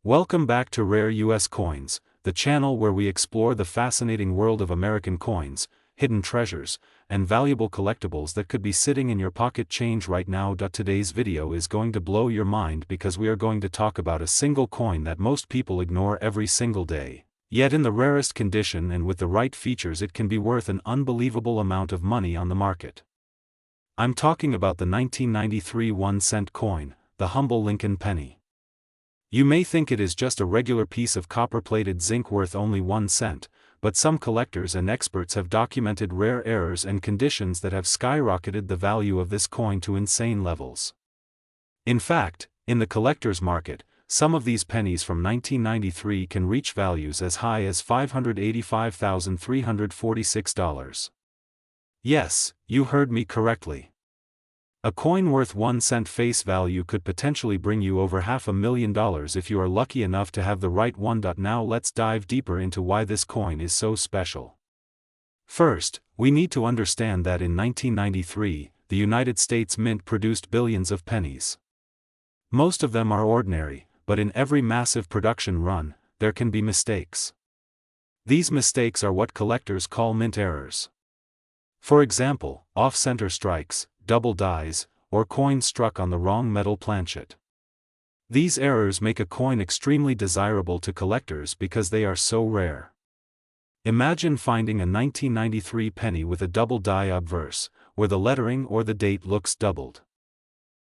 Welcome back to Rare US Coins, the channel where we explore the fascinating world of American coins, hidden treasures, and valuable collectibles that could be sitting in your pocket change right now. Today's video is going to blow your mind because we are going to talk about a single coin that most people ignore every single day. Yet in the rarest condition and with the right features it can be worth an unbelievable amount of money on the market. I'm talking about the 1993 1-cent coin, the humble Lincoln penny. You may think it is just a regular piece of copper-plated zinc worth only 1 cent, but some collectors and experts have documented rare errors and conditions that have skyrocketed the value of this coin to insane levels. In fact, in the collector's market, some of these pennies from 1993 can reach values as high as $585,346. Yes, you heard me correctly. A coin worth 1 cent face value could potentially bring you over $500,000 if you are lucky enough to have the right one. Now let's dive deeper into why this coin is so special. First, we need to understand that in 1993, the United States Mint produced billions of pennies. Most of them are ordinary, but in every massive production run, there can be mistakes. These mistakes are what collectors call mint errors. For example, off-center strikes, double dies, or coins struck on the wrong metal planchet. These errors make a coin extremely desirable to collectors because they are so rare. Imagine finding a 1993 penny with a double die obverse, where the lettering or the date looks doubled.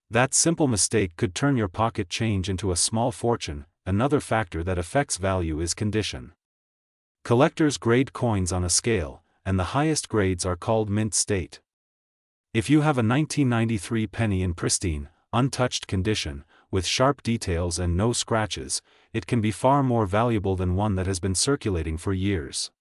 That simple mistake could turn your pocket change into a small fortune. Another factor that affects value is condition. Collectors grade coins on a scale, and the highest grades are called mint state. If you have a 1993 penny in pristine, untouched condition, with sharp details and no scratches, it can be far more valuable than one that has been circulating for years.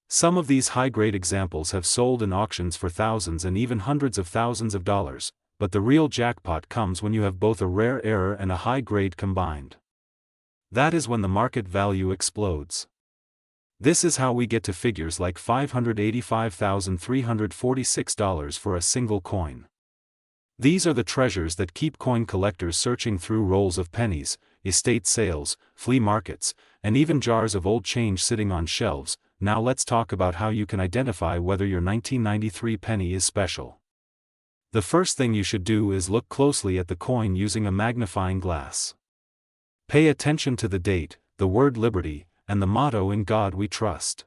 Some of these high-grade examples have sold in auctions for thousands and even hundreds of thousands of dollars, but the real jackpot comes when you have both a rare error and a high grade combined. That is when the market value explodes. This is how we get to figures like $585,346 for a single coin. These are the treasures that keep coin collectors searching through rolls of pennies, estate sales, flea markets, and even jars of old change sitting on shelves. Now let's talk about how you can identify whether your 1993 penny is special. The first thing you should do is look closely at the coin using a magnifying glass. Pay attention to the date, the word Liberty, and the motto "In God We Trust."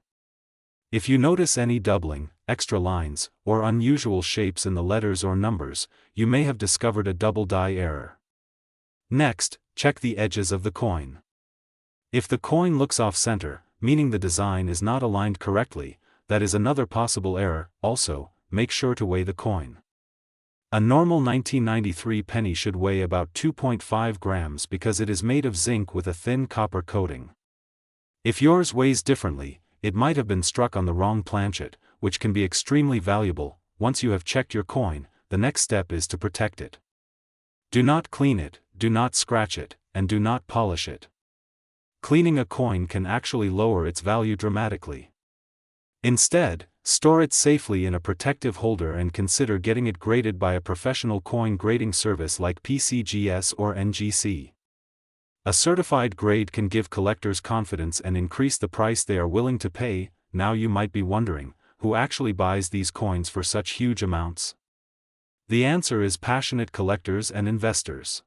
If you notice any doubling, extra lines, or unusual shapes in the letters or numbers, you may have discovered a double die error. Next, check the edges of the coin. If the coin looks off-center, meaning the design is not aligned correctly, that is another possible error. Also, make sure to weigh the coin. A normal 1993 penny should weigh about 2.5 grams because it is made of zinc with a thin copper coating. If yours weighs differently, it might have been struck on the wrong planchet, which can be extremely valuable. Once you have checked your coin, the next step is to protect it. Do not clean it, do not scratch it, and do not polish it. Cleaning a coin can actually lower its value dramatically. Instead, store it safely in a protective holder and consider getting it graded by a professional coin grading service like PCGS or NGC. A certified grade can give collectors confidence and increase the price they are willing to pay. Now you might be wondering, who actually buys these coins for such huge amounts? The answer is passionate collectors and investors.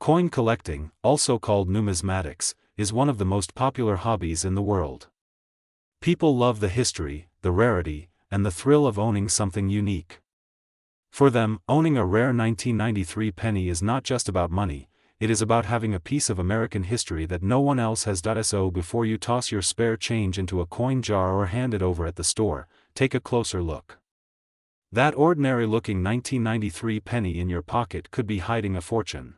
Coin collecting, also called numismatics, is one of the most popular hobbies in the world. People love the history, the rarity, and the thrill of owning something unique. For them, owning a rare 1993 penny is not just about money. It is about having a piece of American history that no one else has. So before you toss your spare change into a coin jar or hand it over at the store, take a closer look. That ordinary-looking 1993 penny in your pocket could be hiding a fortune.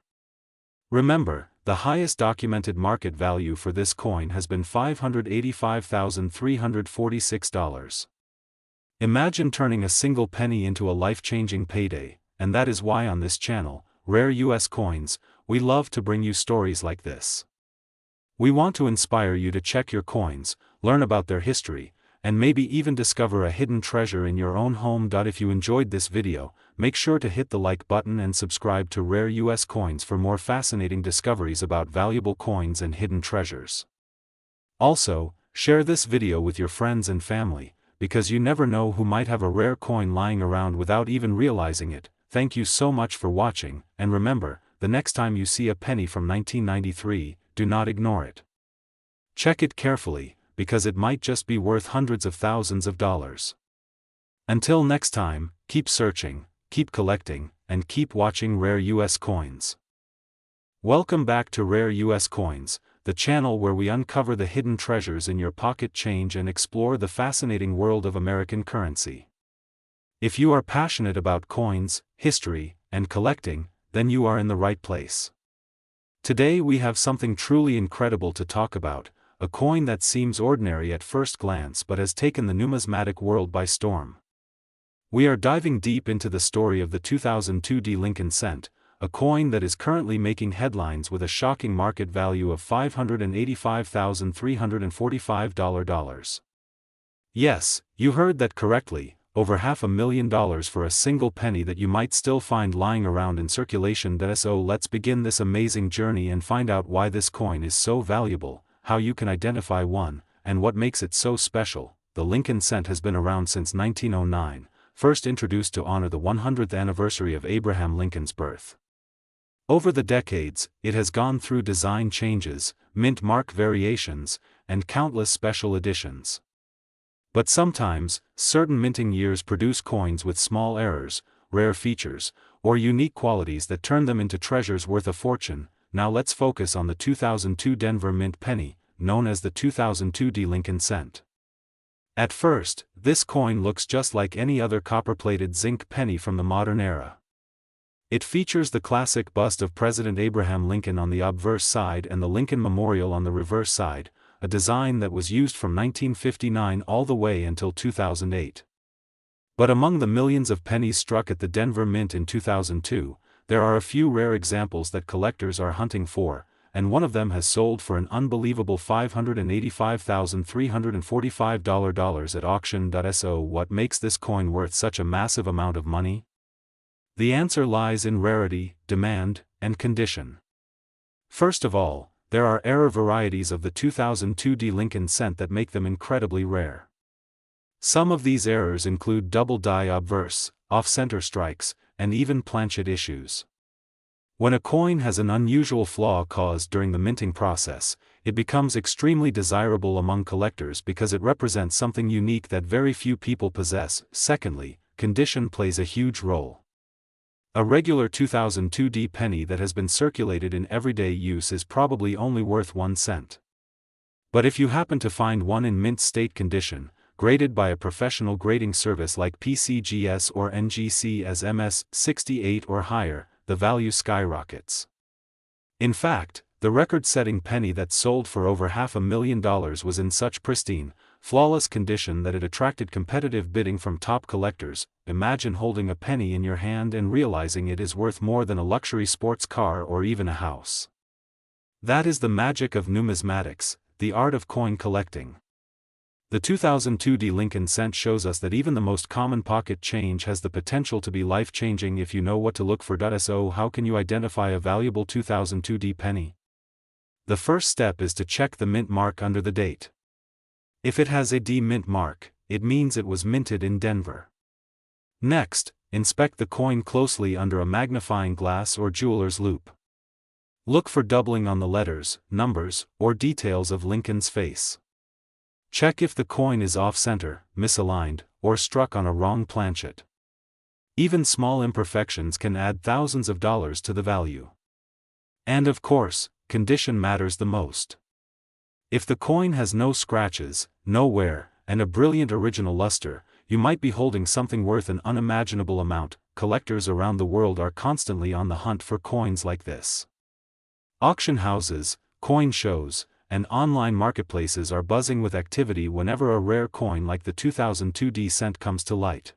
Remember, the highest documented market value for this coin has been $585,346. Imagine turning a single penny into a life-changing payday, and that is why on this channel, Rare US Coins, we love to bring you stories like this. We want to inspire you to check your coins, learn about their history, and maybe even discover a hidden treasure in your own home. If you enjoyed this video, make sure to hit the like button and subscribe to Rare US Coins for more fascinating discoveries about valuable coins and hidden treasures. Also, share this video with your friends and family, because you never know who might have a rare coin lying around without even realizing it. Thank you so much for watching, and remember, the next time you see a penny from 1993, do not ignore it. Check it carefully, because it might just be worth hundreds of thousands of dollars. Until next time, keep searching, keep collecting, and keep watching Rare US Coins. Welcome back to Rare US Coins, the channel where we uncover the hidden treasures in your pocket change and explore the fascinating world of American currency. If you are passionate about coins, history, and collecting, then you are in the right place. Today we have something truly incredible to talk about, a coin that seems ordinary at first glance but has taken the numismatic world by storm. We are diving deep into the story of the 2002 Lincoln cent, a coin that is currently making headlines with a shocking market value of $585,345. Yes, you heard that correctly, over $500,000 for a single penny that you might still find lying around in circulation. So let's begin this amazing journey and find out why this coin is so valuable, how you can identify one, and what makes it so special. The Lincoln cent has been around since 1909, first introduced to honor the 100th anniversary of Abraham Lincoln's birth. Over the decades, it has gone through design changes, mint mark variations, and countless special editions. But sometimes, certain minting years produce coins with small errors, rare features, or unique qualities that turn them into treasures worth a fortune. Now let's focus on the 2002 Denver Mint penny, known as the 2002 Lincoln cent. At first, this coin looks just like any other copper-plated zinc penny from the modern era. It features the classic bust of President Abraham Lincoln on the obverse side and the Lincoln Memorial on the reverse side, a design that was used from 1959 all the way until 2008. But among the millions of pennies struck at the Denver Mint in 2002, there are a few rare examples that collectors are hunting for, and one of them has sold for an unbelievable $585,345 at auction. So what makes this coin worth such a massive amount of money? The answer lies in rarity, demand, and condition. First of all, there are error varieties of the 2002 Lincoln cent that make them incredibly rare. Some of these errors include double die obverse, off-center strikes, and even planchet issues. When a coin has an unusual flaw caused during the minting process, it becomes extremely desirable among collectors because it represents something unique that very few people possess. Secondly, condition plays a huge role. A regular 2002 penny that has been circulated in everyday use is probably only worth 1 cent. But if you happen to find one in mint state condition, graded by a professional grading service like PCGS or NGC as MS68 or higher, the value skyrockets. In fact, the record-setting penny that sold for over $500,000 was in such pristine, flawless condition that it attracted competitive bidding from top collectors. Imagine holding a penny in your hand and realizing it is worth more than a luxury sports car or even a house. That is the magic of numismatics, the art of coin collecting. The 2002 Lincoln cent shows us that even the most common pocket change has the potential to be life-changing if you know what to look for. So how can you identify a valuable 2002 penny? The first step is to check the mint mark under the date. If it has a D mint mark, it means it was minted in Denver. Next, inspect the coin closely under a magnifying glass or jeweler's loupe. Look for doubling on the letters, numbers, or details of Lincoln's face. Check if the coin is off-center, misaligned, or struck on a wrong planchet. Even small imperfections can add thousands of dollars to the value. And of course, condition matters the most. If the coin has no scratches, no wear, and a brilliant original luster, you might be holding something worth an unimaginable amount. Collectors around the world are constantly on the hunt for coins like this. Auction houses, coin shows, and online marketplaces are buzzing with activity whenever a rare coin like the 2002 cent comes to light.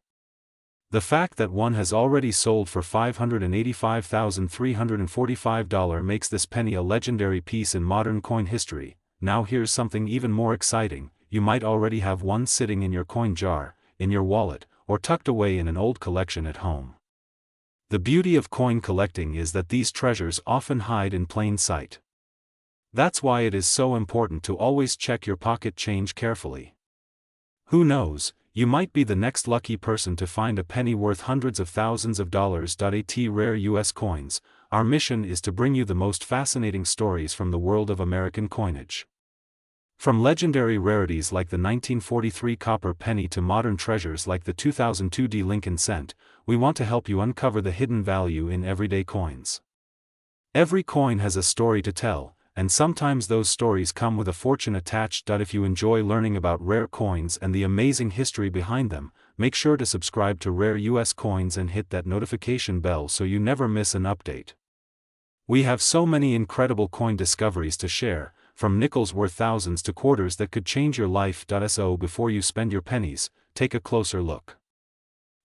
The fact that one has already sold for $585,345 makes this penny a legendary piece in modern coin history. Now here's something even more exciting: you might already have one sitting in your coin jar, in your wallet, or tucked away in an old collection at home. The beauty of coin collecting is that these treasures often hide in plain sight. That's why it is so important to always check your pocket change carefully. Who knows, you might be the next lucky person to find a penny worth hundreds of thousands of dollars. At Rare US Coins, our mission is to bring you the most fascinating stories from the world of American coinage. From legendary rarities like the 1943 copper penny to modern treasures like the 2002 Lincoln cent, we want to help you uncover the hidden value in everyday coins. Every coin has a story to tell, and sometimes those stories come with a fortune attached. If you enjoy learning about rare coins and the amazing history behind them, make sure to subscribe to Rare US Coins and hit that notification bell so you never miss an update. We have so many incredible coin discoveries to share, from nickels worth thousands to quarters that could change your life. So before you spend your pennies, take a closer look.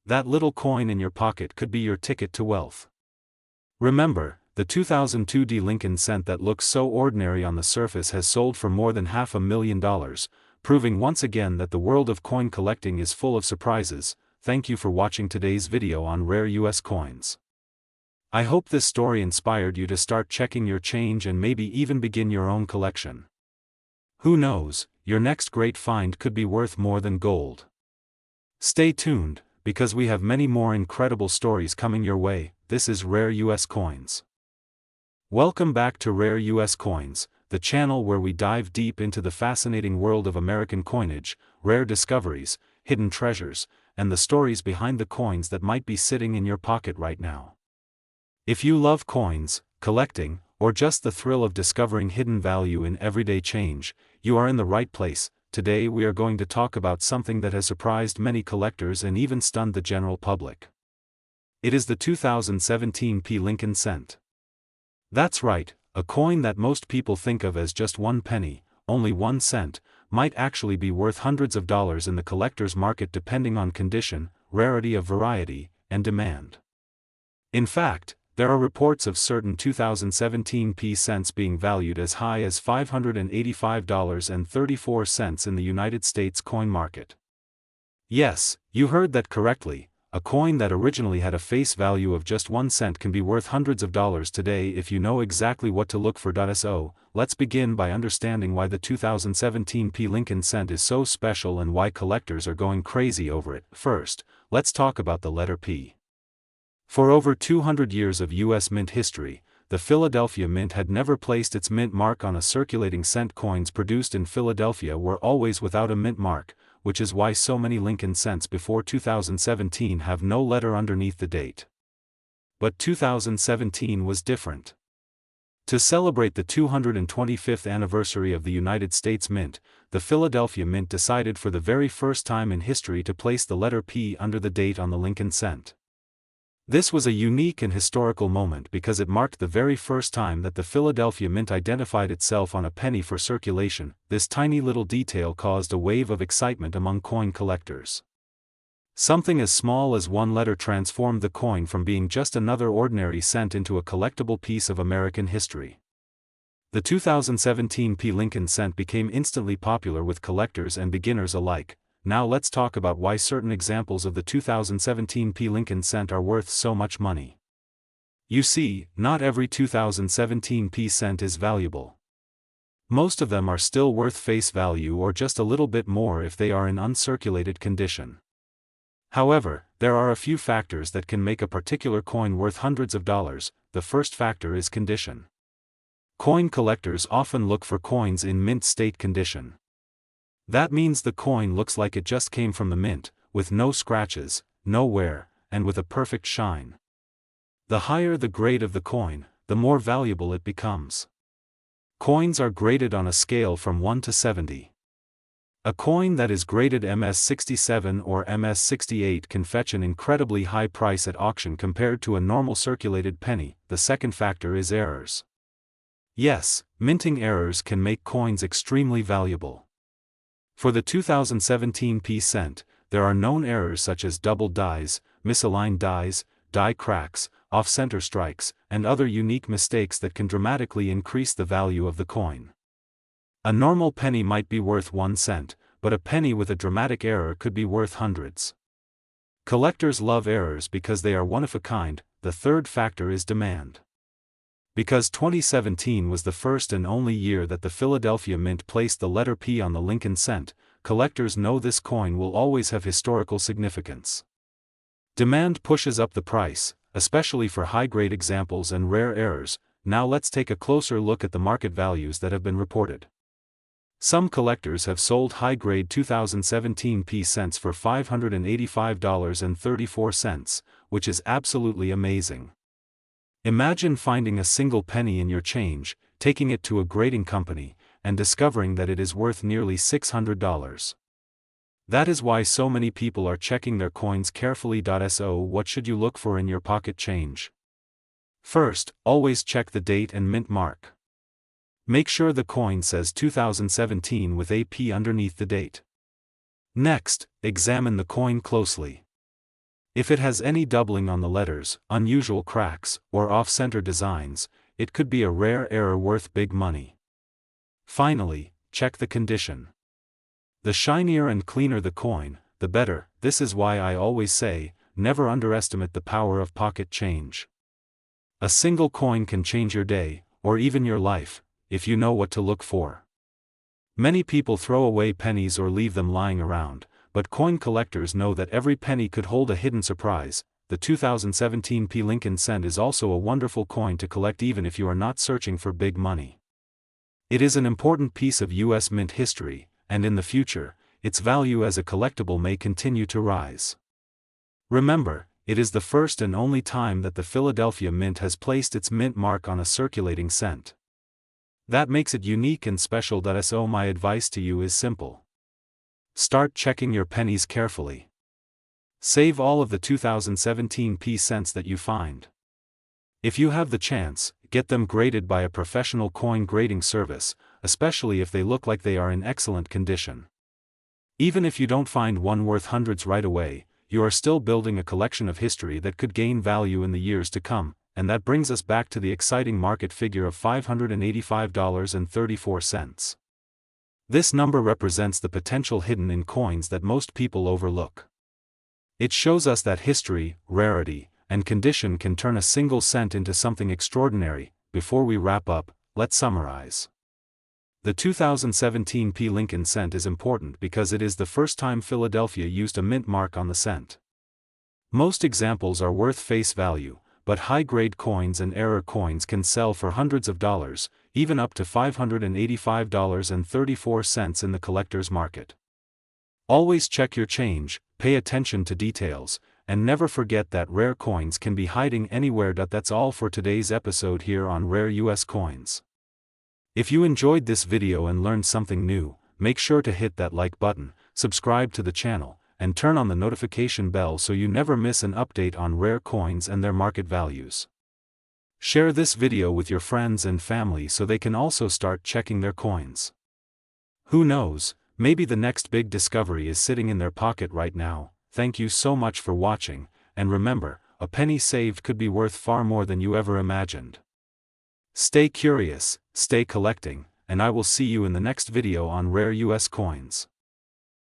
That little coin in your pocket could be your ticket to wealth. Remember, the 2002 Lincoln cent that looks so ordinary on the surface has sold for more than $500,000, proving once again that the world of coin collecting is full of surprises. Thank you for watching today's video on Rare US Coins. I hope this story inspired you to start checking your change and maybe even begin your own collection. Who knows, your next great find could be worth more than gold. Stay tuned, because we have many more incredible stories coming your way. This is Rare US Coins. Welcome back to Rare US Coins, the channel where we dive deep into the fascinating world of American coinage, rare discoveries, hidden treasures, and the stories behind the coins that might be sitting in your pocket right now. If you love coins, collecting, or just the thrill of discovering hidden value in everyday change, you are in the right place. Today we are going to talk about something that has surprised many collectors and even stunned the general public. It is the 2017 Lincoln cent. That's right, a coin that most people think of as just one penny, only 1 cent, might actually be worth hundreds of dollars in the collector's market depending on condition, rarity of variety, and demand. In fact, there are reports of certain 2017 cents being valued as high as $585.34 in the United States coin market. Yes, you heard that correctly, a coin that originally had a face value of just 1 cent can be worth hundreds of dollars today if you know exactly what to look for. So, let's begin by understanding why the 2017 Lincoln cent is so special and why collectors are going crazy over it. First, let's talk about the letter P. For over 200 years of U.S. mint history, the Philadelphia Mint had never placed its mint mark on a circulating cent. Coins produced in Philadelphia were always without a mint mark, which is why so many Lincoln cents before 2017 have no letter underneath the date. But 2017 was different. To celebrate the 225th anniversary of the United States Mint, the Philadelphia Mint decided for the very first time in history to place the letter P under the date on the Lincoln cent. This was a unique and historical moment because it marked the very first time that the Philadelphia Mint identified itself on a penny for circulation. This tiny little detail caused a wave of excitement among coin collectors. Something as small as one letter transformed the coin from being just another ordinary cent into a collectible piece of American history. The 2017 Lincoln cent became instantly popular with collectors and beginners alike. Now let's talk about why certain examples of the 2017 Lincoln cent are worth so much money. You see, not every 2017 cent is valuable. Most of them are still worth face value or just a little bit more if they are in uncirculated condition. However, there are a few factors that can make a particular coin worth hundreds of dollars. The first factor is condition. Coin collectors often look for coins in mint state condition. That means the coin looks like it just came from the mint, with no scratches, no wear, and with a perfect shine. The higher the grade of the coin, the more valuable it becomes. Coins are graded on a scale from 1 to 70. A coin that is graded MS67 or MS68 can fetch an incredibly high price at auction compared to a normal circulated penny. The second factor is errors. Yes, minting errors can make coins extremely valuable. For the 2017 cent, there are known errors such as doubled dies, misaligned dies, die cracks, off-center strikes, and other unique mistakes that can dramatically increase the value of the coin. A normal penny might be worth 1 cent, but a penny with a dramatic error could be worth hundreds. Collectors love errors because they are one of a kind. The third factor is demand. Because 2017 was the first and only year that the Philadelphia Mint placed the letter P on the Lincoln cent, collectors know this coin will always have historical significance. Demand pushes up the price, especially for high-grade examples and rare errors. Now let's take a closer look at the market values that have been reported. Some collectors have sold high-grade 2017 P cents for $585.34, which is absolutely amazing. Imagine finding a single penny in your change, taking it to a grading company, and discovering that it is worth nearly $600. That is why so many people are checking their coins carefully. So what should you look for in your pocket change? First, always check the date and mint mark. Make sure the coin says 2017 with a P underneath the date. Next, examine the coin closely. If it has any doubling on the letters, unusual cracks, or off-center designs, it could be a rare error worth big money. Finally, check the condition. The shinier and cleaner the coin, the better. This is why I always say, never underestimate the power of pocket change. A single coin can change your day, or even your life, if you know what to look for. Many people throw away pennies or leave them lying around, but coin collectors know that every penny could hold a hidden surprise. The 2017 P Lincoln cent is also a wonderful coin to collect even if you are not searching for big money. It is an important piece of U.S. mint history, and in the future, its value as a collectible may continue to rise. Remember, it is the first and only time that the Philadelphia Mint has placed its mint mark on a circulating cent. That makes it unique and special. So my advice to you is simple. Start checking your pennies carefully. Save all of the 2017 P cents that you find. If you have the chance, get them graded by a professional coin grading service, especially if they look like they are in excellent condition. Even if you don't find one worth hundreds right away, you are still building a collection of history that could gain value in the years to come, and that brings us back to the exciting market figure of $585.34. This number represents the potential hidden in coins that most people overlook. It shows us that history, rarity, and condition can turn a single cent into something extraordinary. Before we wrap up, let's summarize. The 2017 P Lincoln cent is important because it is the first time Philadelphia used a mint mark on the cent. Most examples are worth face value, but high-grade coins and error coins can sell for hundreds of dollars, even up to $585.34 in the collector's market. Always check your change, pay attention to details, and never forget that rare coins can be hiding anywhere. That's all for today's episode here on Rare US Coins. If you enjoyed this video and learned something new, make sure to hit that like button, subscribe to the channel, and turn on the notification bell so you never miss an update on rare coins and their market values. Share this video with your friends and family so they can also start checking their coins. Who knows, maybe the next big discovery is sitting in their pocket right now. Thank you so much for watching, and remember, a penny saved could be worth far more than you ever imagined. Stay curious, stay collecting, and I will see you in the next video on Rare US Coins.